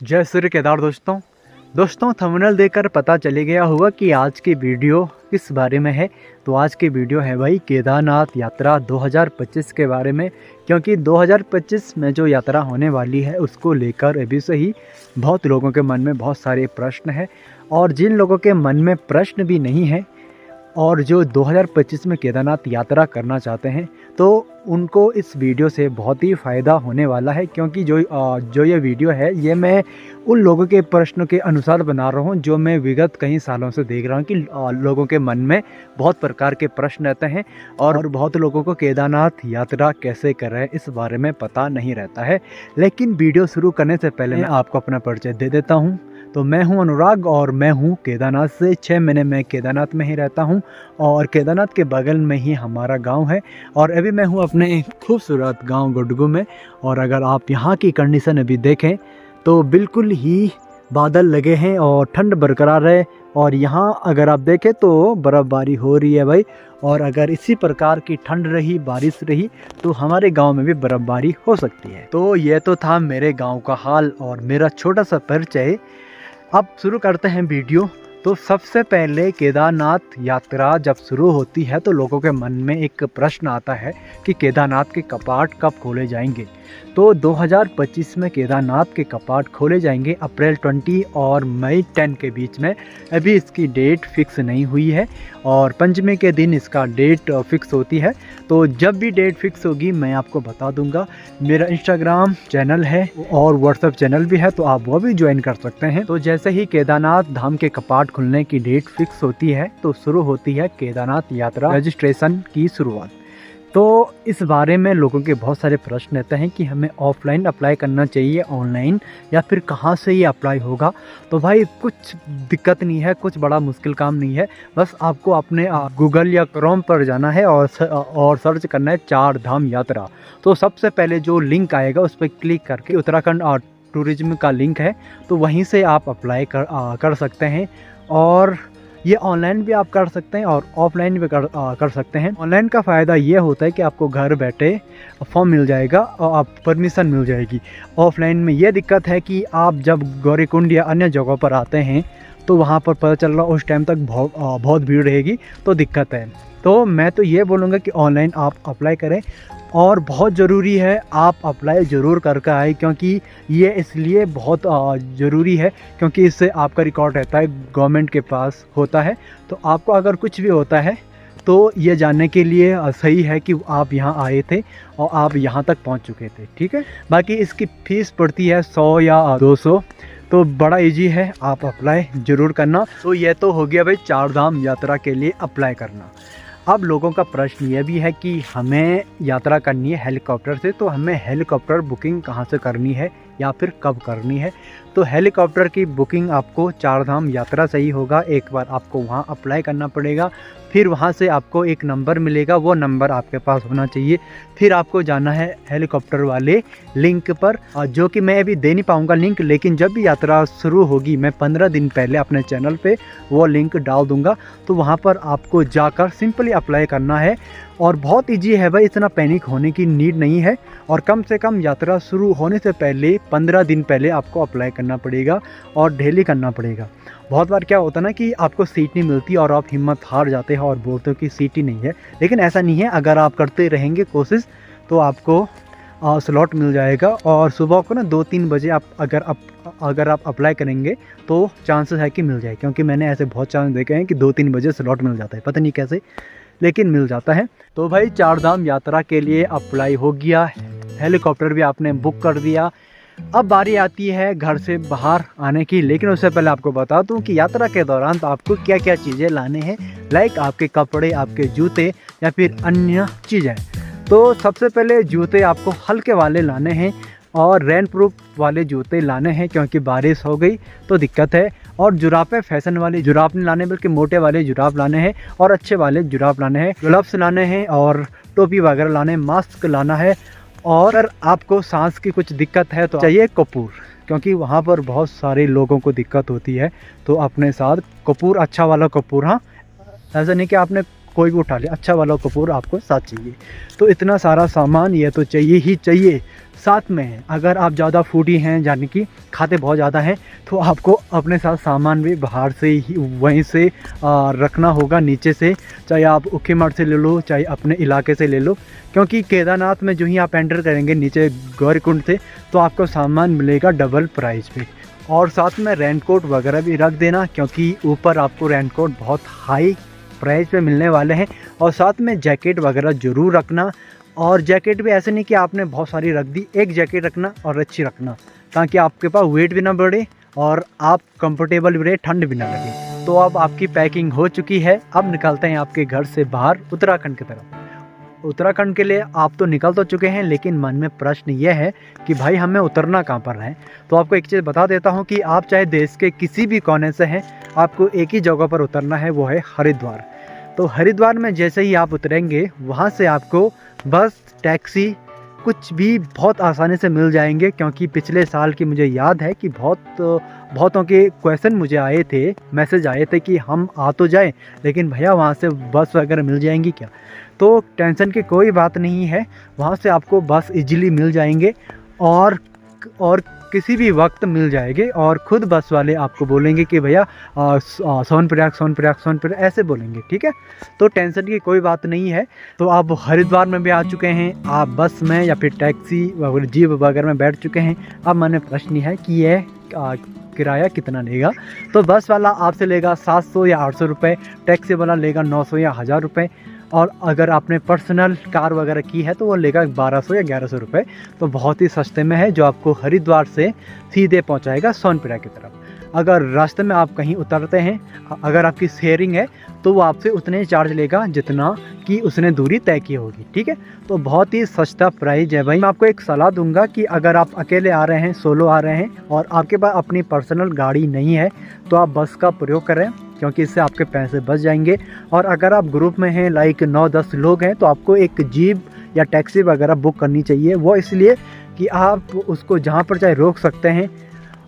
जय श्री केदार। दोस्तों थंबनेल देखकर पता चले गया होगा कि आज की वीडियो किस बारे में है। तो आज की वीडियो है भाई केदारनाथ यात्रा 2025 के बारे में, क्योंकि 2025 में जो यात्रा होने वाली है उसको लेकर अभी से ही बहुत लोगों के मन में बहुत सारे प्रश्न हैं। और जिन लोगों के मन में प्रश्न भी नहीं है और जो 2025 में केदारनाथ यात्रा करना चाहते हैं तो उनको इस वीडियो से बहुत ही फ़ायदा होने वाला है, क्योंकि जो ये वीडियो है ये मैं उन लोगों के प्रश्नों के अनुसार बना रहा हूँ जो मैं विगत कई सालों से देख रहा हूँ कि लोगों के मन में बहुत प्रकार के प्रश्न रहते हैं और बहुत लोगों को केदारनाथ यात्रा कैसे करें इस बारे में पता नहीं रहता है। लेकिन वीडियो शुरू करने से पहले मैं आपको अपना परिचय दे देता हूँ। तो मैं हूं अनुराग और मैं हूं केदारनाथ से। 6 महीने मैं केदारनाथ में ही रहता हूं और केदारनाथ के बगल में ही हमारा गांव है। और अभी मैं हूं अपने खूबसूरत गांव गुडगू में। और अगर आप यहां की कंडीशन अभी देखें तो बिल्कुल ही बादल लगे हैं और ठंड बरकरार है। और यहां अगर आप देखें तो बर्फ़बारी हो रही है भाई। और अगर इसी प्रकार की ठंड रही, बारिश रही तो हमारे गांव में भी बर्फ़बारी हो सकती है। तो ये तो था मेरे गांव का हाल और मेरा छोटा सा परिचय। अब शुरू करते हैं वीडियो। तो सबसे पहले केदारनाथ यात्रा जब शुरू होती है तो लोगों के मन में एक प्रश्न आता है कि केदारनाथ के कपाट कब खोले जाएंगे। तो 2025 में केदारनाथ के कपाट खोले जाएंगे अप्रैल 20 और मई 10 के बीच में। अभी इसकी डेट फिक्स नहीं हुई है और पंचमी के दिन इसका डेट फिक्स होती है। तो जब भी डेट फिक्स होगी मैं आपको बता दूंगा। मेरा इंस्टाग्राम चैनल है और व्हाट्सएप चैनल भी है, तो आप वो भी ज्वाइन कर सकते हैं। तो जैसे ही केदारनाथ धाम के कपाट खुलने की डेट फिक्स होती है तो शुरू होती है केदारनाथ यात्रा रजिस्ट्रेशन की शुरुआत। तो इस बारे में लोगों के बहुत सारे प्रश्न रहते हैं कि हमें ऑफलाइन अप्लाई करना चाहिए, ऑनलाइन, या फिर कहाँ से ये अप्लाई होगा। तो भाई कुछ दिक्कत नहीं है, कुछ बड़ा मुश्किल काम नहीं है। बस आपको अपने गूगल या क्रोम पर जाना है और सर्च करना है 4 धाम यात्रा। तो सबसे पहले जो लिंक आएगा उस पर क्लिक करके उत्तराखंड टूरिज्म का लिंक है, तो वहीं से आप अप्लाई कर सकते हैं। और ये ऑनलाइन भी आप कर सकते हैं और ऑफलाइन भी कर सकते हैं। ऑनलाइन का फ़ायदा ये होता है कि आपको घर बैठे फॉर्म मिल जाएगा और आप परमिशन मिल जाएगी। ऑफलाइन में ये दिक्कत है कि आप जब गौरीकुंड या अन्य जगहों पर आते हैं तो वहाँ पर पता चल रहा उस टाइम तक बहुत भीड़ रहेगी, तो दिक्कत है। तो मैं तो ये बोलूँगा कि ऑनलाइन आप अप्लाई करें और बहुत ज़रूरी है आप अप्लाई ज़रूर करके आए, क्योंकि ये इसलिए बहुत ज़रूरी है क्योंकि इससे आपका रिकॉर्ड रहता है, गवर्नमेंट के पास होता है। तो आपको अगर कुछ भी होता है तो ये जानने के लिए सही है कि आप यहाँ आए थे और आप यहाँ तक पहुँच चुके थे, ठीक है। बाकी इसकी फ़ीस पड़ती है 100 या 200, तो बड़ा इजी है, आप अप्लाई ज़रूर करना। तो ये तो हो गया भाई 4 धाम यात्रा के लिए अप्लाई करना। अब लोगों का प्रश्न ये भी है कि हमें यात्रा करनी है हेलीकॉप्टर से, तो हमें हेलीकॉप्टर बुकिंग कहाँ से करनी है या फिर कब करनी है। तो हेलीकॉप्टर की बुकिंग आपको 4 धाम यात्रा से ही होगा। एक बार आपको वहाँ अप्लाई करना पड़ेगा, फिर वहाँ से आपको एक नंबर मिलेगा, वो नंबर आपके पास होना चाहिए। फिर आपको जाना है हेलीकॉप्टर वाले लिंक पर, जो कि मैं अभी दे नहीं पाऊँगा लिंक, लेकिन जब भी यात्रा शुरू होगी मैं 15 दिन पहले अपने चैनल पे वो लिंक डाल दूँगा। तो वहाँ पर आपको जाकर सिंपली अप्लाई करना है और बहुत ईजी है भाई, इतना पैनिक होने की नीड नहीं है। और कम से कम यात्रा शुरू होने से पहले 15 दिन पहले आपको अप्लाई करना पड़ेगा और डेली करना पड़ेगा। बहुत बार क्या होता है ना कि आपको सीट नहीं मिलती और आप हिम्मत हार जाते हैं और बोलते हो कि सीट ही नहीं है, लेकिन ऐसा नहीं है। अगर आप करते रहेंगे कोशिश तो आपको स्लॉट मिल जाएगा। और सुबह को ना 2-3 बजे आप अगर आप अप्लाई करेंगे तो चांसेस है कि मिल जाए, क्योंकि मैंने ऐसे बहुत चांस देखे हैं कि 2-3 बजे स्लॉट मिल जाता है, पता नहीं कैसे, लेकिन मिल जाता है। तो भाई 4 धाम यात्रा के लिए अप्लाई हो गया, हेलीकॉप्टर भी आपने बुक कर दिया। अब बारी आती है घर से बाहर आने की, लेकिन उससे पहले आपको बता दूं कि यात्रा के दौरान तो आपको क्या क्या चीज़ें लाने हैं, लाइक आपके कपड़े, आपके जूते या फिर अन्य चीज़ें। तो सबसे पहले जूते आपको हल्के वाले लाने हैं और रेन प्रूफ वाले जूते लाने हैं, क्योंकि बारिश हो गई तो दिक्कत है। और जुराफे फैशन वाले जुराफ नहीं लाने, बल्कि मोटे वाले जुराफ लाने हैं और अच्छे वाले जुराफ लाने हैं। ग्लव्स लाने हैं और टोपी वगैरह लाने हैं, मास्क लाना है। और अगर आपको सांस की कुछ दिक्कत है तो चाहिए कपूर, क्योंकि वहाँ पर बहुत सारे लोगों को दिक्कत होती है। तो अपने साथ कपूर, अच्छा वाला कपूर, हाँ, ऐसा नहीं कि आपने कोई भी उठा ले, अच्छा वाला कपूर आपको साथ चाहिए। तो इतना सारा सामान ये तो चाहिए ही चाहिए। साथ में अगर आप ज़्यादा फूडी हैं, यानी कि खाते बहुत ज़्यादा हैं, तो आपको अपने साथ सामान भी बाहर से ही वहीं से रखना होगा, नीचे से, चाहे आप उखीमठ से ले लो, चाहे अपने इलाके से ले लो। क्योंकि केदारनाथ में जो ही आप एंटर करेंगे नीचे गौरीकुंड से, तो आपको सामान मिलेगा डबल प्राइस पे। और साथ में रेनकोट वगैरह भी रख देना, क्योंकि ऊपर आपको रेनकोट बहुत हाई प्राइस पे मिलने वाले हैं। और साथ में जैकेट वगैरह ज़रूर रखना। और जैकेट भी ऐसे नहीं कि आपने बहुत सारी रख दी, एक जैकेट रखना और अच्छी रखना, ताकि आपके पास वेट भी ना बढ़े और आप कंफर्टेबल भी रहे, ठंड भी ना लगे। तो अब आपकी पैकिंग हो चुकी है। अब निकलते हैं आपके घर से बाहर उत्तराखंड की तरफ। उत्तराखंड के लिए आप तो निकल तो चुके हैं, लेकिन मन में प्रश्न ये है कि भाई हमें उतरना कहाँ पर है। तो आपको एक चीज़ बता देता हूँ कि आप चाहे देश के किसी भी कोने से हैं, आपको एक ही जगह पर उतरना है, वो है हरिद्वार। तो हरिद्वार में जैसे ही आप उतरेंगे, वहाँ से आपको बस, टैक्सी, कुछ भी बहुत आसानी से मिल जाएंगे। क्योंकि पिछले साल की मुझे याद है कि बहुतों के क्वेश्चन मुझे आए थे, मैसेज आए थे कि हम आ तो जाएं, लेकिन भैया वहाँ से बस वगैरह मिल जाएंगी क्या। तो टेंशन की कोई बात नहीं है, वहाँ से आपको बस इजीली मिल जाएंगे और किसी भी वक्त मिल जाएंगे। और ख़ुद बस वाले आपको बोलेंगे कि भैया सोनप्रयाग ऐसे बोलेंगे, ठीक है। तो टेंशन की कोई बात नहीं है। तो आप हरिद्वार में भी आ चुके हैं, आप बस में या फिर टैक्सी वगैरह जीप वगैरह में बैठ चुके हैं। अब मैंने प्रश्न है कि यह किराया कितना लेगा। तो बस वाला आपसे लेगा 700 या 800 रुपये, टैक्सी वाला लेगा 900 या 1000 रुपये, और अगर आपने पर्सनल कार वगैरह की है तो वो लेगा 1200 या 1100 रुपये। तो बहुत ही सस्ते में है, जो आपको हरिद्वार से सीधे पहुंचाएगा सोनप्रयाग की तरफ। अगर रास्ते में आप कहीं उतरते हैं, अगर आपकी शेयरिंग है, तो वो आपसे उतने चार्ज लेगा जितना कि उसने दूरी तय की होगी, ठीक है। तो बहुत ही सस्ता प्राइस है भाई। मैं आपको एक सलाह दूंगा कि अगर आप अकेले आ रहे हैं, सोलो आ रहे हैं, और आपके पास अपनी पर्सनल गाड़ी नहीं है, तो आप बस का प्रयोग करें, क्योंकि इससे आपके पैसे बच जाएंगे। और अगर आप ग्रुप में हैं, लाइक 9-10 लोग हैं, तो आपको एक जीप या टैक्सी वगैरह बुक करनी चाहिए। वो इसलिए कि आप उसको जहाँ पर चाहे रोक सकते हैं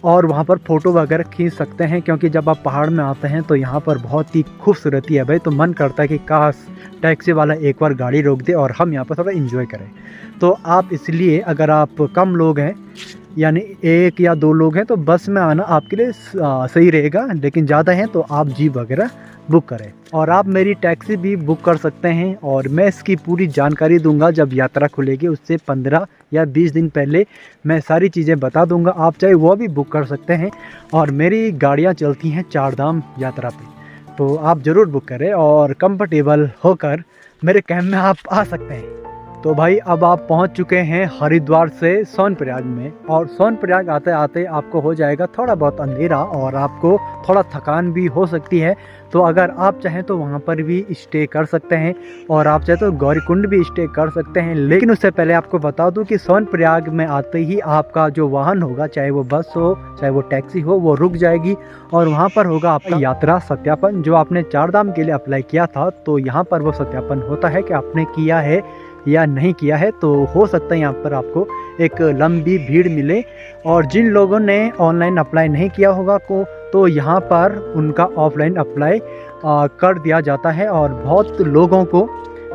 और वहाँ पर फ़ोटो वगैरह खींच सकते हैं। क्योंकि जब आप पहाड़ में आते हैं तो यहाँ पर बहुत ही खूबसूरती है भाई। तो मन करता है कि काश टैक्सी वाला एक बार गाड़ी रोक दे और हम यहाँ पर थोड़ा एंजॉय करें। तो आप इसलिए, अगर आप कम लोग हैं, यानी 1 या 2 लोग हैं, तो बस में आना आपके लिए सही रहेगा। लेकिन ज़्यादा हैं तो आप जीप वगैरह बुक करें। और आप मेरी टैक्सी भी बुक कर सकते हैं, और मैं इसकी पूरी जानकारी दूंगा जब यात्रा खुलेगी। उससे 15 या 20 दिन पहले मैं सारी चीज़ें बता दूंगा। आप चाहे वो भी बुक कर सकते हैं। और मेरी गाड़ियाँ चलती हैं 4 धाम यात्रा पे, तो आप ज़रूर बुक करें और कंफर्टेबल होकर मेरे कैंप में आप आ सकते हैं। तो भाई अब आप पहुंच चुके हैं हरिद्वार से सोनप्रयाग में, और सोनप्रयाग आते आते आपको हो जाएगा थोड़ा बहुत अंधेरा और आपको थोड़ा थकान भी हो सकती है। तो अगर आप चाहें तो वहां पर भी स्टे कर सकते हैं, और आप चाहे तो गौरीकुंड भी स्टे कर सकते हैं। लेकिन उससे पहले आपको बता दूं कि सोनप्रयाग में आते ही आपका जो वाहन होगा, चाहे वो बस हो चाहे वो टैक्सी हो, वो रुक जाएगी और वहाँ पर होगा आपका यात्रा सत्यापन। जो आपने 4 धाम के लिए अप्लाई किया था, तो यहाँ पर वो सत्यापन होता है कि आपने किया है या नहीं किया है। तो हो सकता है यहाँ पर आपको एक लंबी भीड़ मिले, और जिन लोगों ने ऑनलाइन अप्लाई नहीं किया होगा तो यहाँ पर उनका ऑफलाइन अप्लाई कर दिया जाता है, और बहुत लोगों को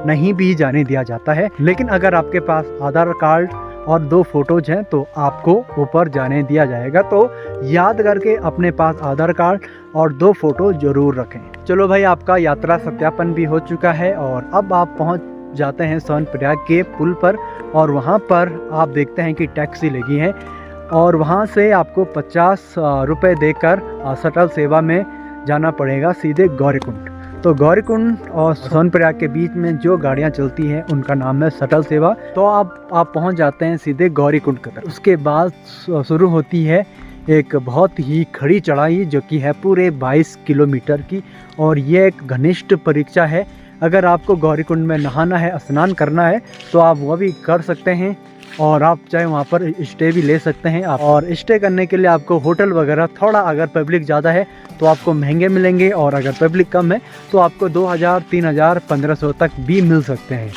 नहीं भी जाने दिया जाता है। लेकिन अगर आपके पास आधार कार्ड और 2 फोटोज हैं तो आपको ऊपर जाने दिया जाएगा। तो याद करके अपने पास आधार कार्ड और 2 फोटो जरूर रखें। चलो भाई, आपका यात्रा सत्यापन भी हो चुका है, और अब आप पहुँच जाते हैं सोनप्रयाग के पुल पर, और वहाँ पर आप देखते हैं कि टैक्सी लगी है, और वहाँ से आपको 50 रुपये देकर शटल सेवा में जाना पड़ेगा सीधे गौरीकुंड। तो गौरीकुंड और सोनप्रयाग के बीच में जो गाड़ियाँ चलती हैं उनका नाम है शटल सेवा। तो आप पहुँच जाते हैं सीधे गौरीकुंड की तरफ। उसके बाद शुरू होती है एक बहुत ही खड़ी चढ़ाई, जो कि है पूरे 22 किलोमीटर की, और ये एक घनिष्ठ परीक्षा है। अगर आपको गौरीकुंड में नहाना है, स्नान करना है, तो आप वो भी कर सकते हैं, और आप चाहे वहाँ पर स्टे भी ले सकते हैं। और स्टे करने के लिए आपको होटल वगैरह थोड़ा, अगर पब्लिक ज़्यादा है तो आपको महंगे मिलेंगे, और अगर पब्लिक कम है तो आपको 2000, 3000, 1500 तक भी मिल सकते हैं।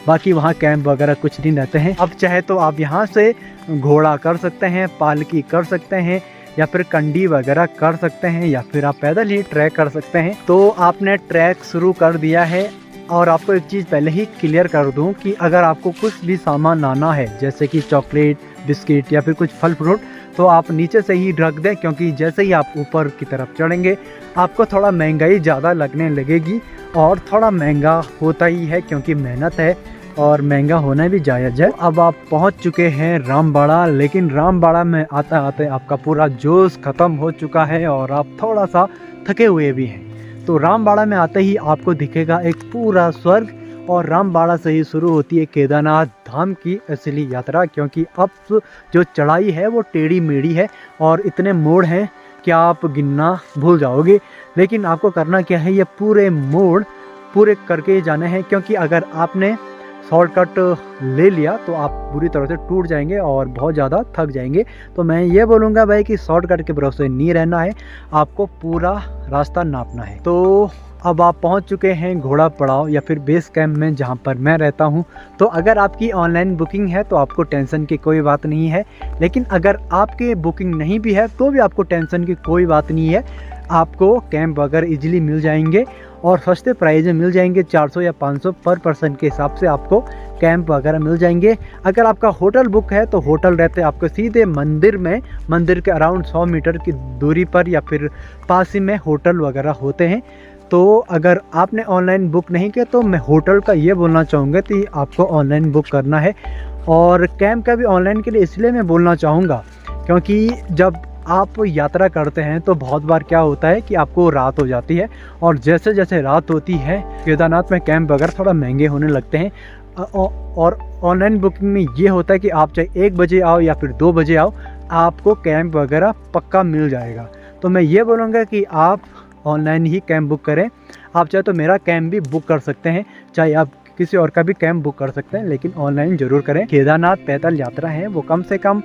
बाकी वहाँ कैंप वगैरह कुछ नहीं रहते हैं। अब चाहे तो आप यहाँ से घोड़ा कर सकते हैं, पालकी कर सकते हैं, या फिर कंडी वगैरह कर सकते हैं, या फिर आप पैदल ही ट्रैक कर सकते हैं। तो आपने ट्रैक शुरू कर दिया है और आपको एक चीज़ पहले ही क्लियर कर दूं कि अगर आपको कुछ भी सामान लाना है जैसे कि चॉकलेट, बिस्किट या फिर कुछ फल फ्रूट, तो आप नीचे से ही रख दें, क्योंकि जैसे ही आप ऊपर की तरफ चढ़ेंगे आपको थोड़ा महंगाई ज़्यादा लगने लगेगी। और थोड़ा महंगा होता ही है क्योंकि मेहनत है और महंगा होना भी जायज़ है। अब आप पहुंच चुके हैं रामबाड़ा, लेकिन रामबाड़ा में आते आते आपका पूरा जोश ख़त्म हो चुका है और आप थोड़ा सा थके हुए भी हैं। तो रामबाड़ा में आते ही आपको दिखेगा एक पूरा स्वर्ग, और रामबाड़ा से ही शुरू होती है केदारनाथ धाम की असली यात्रा, क्योंकि अब जो चढ़ाई है वो टेढ़ी मेढ़ी है और इतने मोड़ हैं कि आप गिनना भूल जाओगे। लेकिन आपको करना क्या है, ये पूरे मोड़ पूरे करके जाने हैं, क्योंकि अगर आपने शॉर्टकट ले लिया तो आप बुरी तरह से टूट जाएंगे और बहुत ज़्यादा थक जाएंगे। तो मैं ये बोलूँगा भाई कि शॉर्टकट के भरोसे नहीं रहना है, आपको पूरा रास्ता नापना है। तो अब आप पहुंच चुके हैं घोड़ा पड़ाव या फिर बेस कैंप में, जहां पर मैं रहता हूं। तो अगर आपकी ऑनलाइन बुकिंग है तो आपको टेंशन की कोई बात नहीं है, लेकिन अगर आपके बुकिंग नहीं भी है तो भी आपको टेंशन की कोई बात नहीं है। आपको कैंप वगैरह इजीली मिल जाएंगे और सस्ते प्राइस में मिल जाएंगे। 400 या 500 पर पर्सन के हिसाब से आपको कैंप वगैरह मिल जाएंगे। अगर आपका होटल बुक है तो होटल रहते हैं आपको सीधे मंदिर में, मंदिर के अराउंड 100 मीटर की दूरी पर या फिर पास ही में होटल वगैरह होते हैं। तो अगर आपने ऑनलाइन बुक नहीं किया तो मैं होटल का ये बोलना चाहूँगा कि आपको ऑनलाइन बुक करना है। और कैंप का भी ऑनलाइन के लिए इसलिए मैं बोलना चाहूँगा क्योंकि जब आप यात्रा करते हैं तो बहुत बार क्या होता है कि आपको रात हो जाती है, और जैसे जैसे रात होती है केदारनाथ में कैंप वगैरह थोड़ा महंगे होने लगते हैं। और ऑनलाइन बुकिंग में ये होता है कि आप चाहे 1 बजे आओ या फिर 2 बजे आओ, आपको कैंप वगैरह पक्का मिल जाएगा। तो मैं ये बोलूँगा कि आप ऑनलाइन ही कैंप बुक करें। आप चाहे तो मेरा कैंप भी बुक कर सकते हैं, चाहे आप किसी और का भी कैंप बुक कर सकते हैं, लेकिन ऑनलाइन ज़रूर करें। केदारनाथ पैदल यात्रा है, वो कम से कम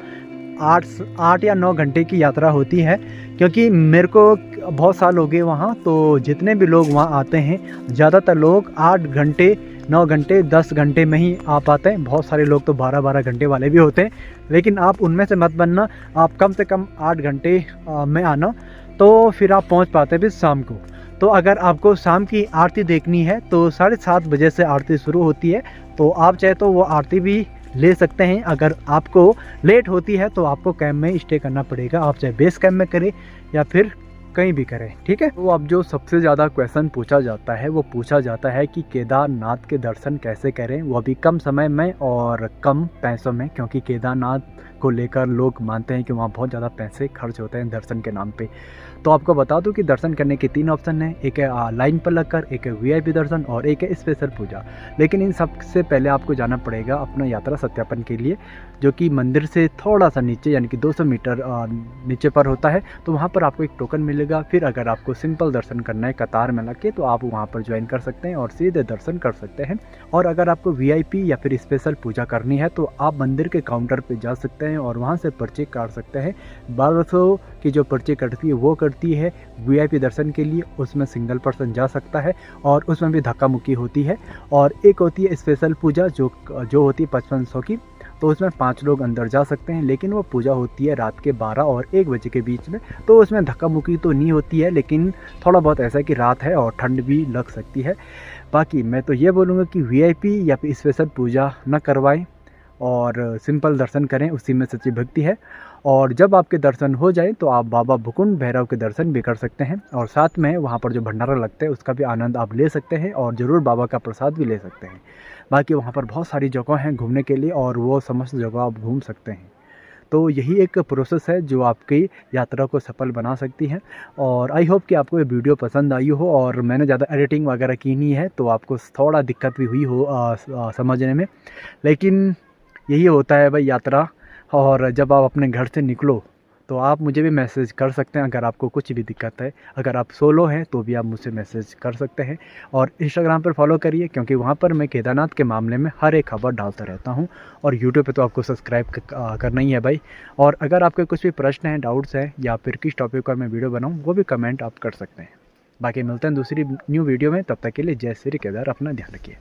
8 या 9 घंटे की यात्रा होती है, क्योंकि मेरे को बहुत साल हो गए वहाँ। तो जितने भी लोग वहाँ आते हैं ज़्यादातर लोग 8 घंटे, 9 घंटे, 10 घंटे में ही आ पाते हैं। बहुत सारे लोग तो 12-12 घंटे वाले भी होते हैं, लेकिन आप उनमें से मत बनना। आप कम से कम 8 घंटे में आना, तो फिर आप पहुंच पाते भी शाम को। तो अगर आपको शाम की आरती देखनी है तो 7:30 बजे से आरती शुरू होती है, तो आप चाहे तो वो आरती भी ले सकते हैं। अगर आपको लेट होती है तो आपको कैंप में स्टे करना पड़ेगा, आप चाहे बेस कैंप में करें या फिर कहीं भी करें, ठीक है। तो अब जो सबसे ज़्यादा क्वेश्चन पूछा जाता है वो पूछा जाता है कि केदारनाथ के दर्शन कैसे करें, वो भी कम समय में और कम पैसों में, क्योंकि केदारनाथ को लेकर लोग मानते हैं कि वहाँ बहुत ज़्यादा पैसे खर्च होते हैं दर्शन के नाम पे। तो आपको बता दूं कि दर्शन करने के 3 ऑप्शन हैं, एक है लाइन पर लगकर, एक है वीआईपी दर्शन और एक है स्पेशल पूजा। लेकिन इन सब से पहले आपको जाना पड़ेगा अपना यात्रा सत्यापन के लिए, जो कि मंदिर से थोड़ा सा नीचे यानी कि 200 मीटर नीचे पर होता है। तो वहाँ पर आपको एक टोकन मिलेगा। फिर अगर आपको सिंपल दर्शन करना है कतार में लग के, तो आप वहाँ पर ज्वाइन कर सकते हैं और सीधे दर्शन कर सकते हैं। और अगर आपको वीआईपी या फिर स्पेशल पूजा करनी है तो आप मंदिर के काउंटर पर जा सकते हैं और वहाँ से पर्ची काट सकते हैं। 1200 की जो पर्ची कटती है वो करती है वीआईपी दर्शन के लिए, उसमें सिंगल पर्सन जा सकता है और उसमें भी धक्का मुक्की होती है। और एक होती है स्पेशल पूजा जो होती है 5500 की, तो उसमें 5 लोग अंदर जा सकते हैं, लेकिन वो पूजा होती है रात के 12 और 1 बजे के बीच में। तो उसमें धक्का मुक्की तो नहीं होती है, लेकिन थोड़ा बहुत ऐसा है कि रात है और ठंड भी लग सकती है। बाकी मैं तो ये बोलूँगा कि वीआईपी या फिर स्पेशल पूजा न करवाएं और सिंपल दर्शन करें, उसी में सच्ची भक्ति है। और जब आपके दर्शन हो जाए तो आप बाबा भुकुंड भैरव के दर्शन भी कर सकते हैं, और साथ में वहाँ पर जो भंडारा लगता है उसका भी आनंद आप ले सकते हैं और ज़रूर बाबा का प्रसाद भी ले सकते हैं। बाकी वहाँ पर बहुत सारी जगह हैं घूमने के लिए और वो समस्त जगह आप घूम सकते हैं। तो यही एक प्रोसेस है जो आपकी यात्रा को सफल बना सकती है। और आई होप कि आपको ये वीडियो पसंद आई हो, और मैंने ज़्यादा एडिटिंग वगैरह की नहीं है तो आपको थोड़ा दिक्कत भी हुई हो समझने में, लेकिन यही होता है भाई यात्रा। और जब आप अपने घर से निकलो तो आप मुझे भी मैसेज कर सकते हैं अगर आपको कुछ भी दिक्कत है। अगर आप सोलो हैं तो भी आप मुझसे मैसेज कर सकते हैं। और इंस्टाग्राम पर फॉलो करिए, क्योंकि वहाँ पर मैं केदारनाथ के मामले में हर एक खबर डालता रहता हूँ। और यूट्यूब पे तो आपको सब्सक्राइब करना ही है भाई। और अगर आपके कुछ भी प्रश्न हैं, डाउट्स हैं, या फिर किस टॉपिक पर मैं वीडियो बनाऊँ, वो भी कमेंट आप कर सकते हैं। बाकी मिलते हैं दूसरी न्यू वीडियो में, तब तक के लिए जय श्री केदार, अपना ध्यान रखिए।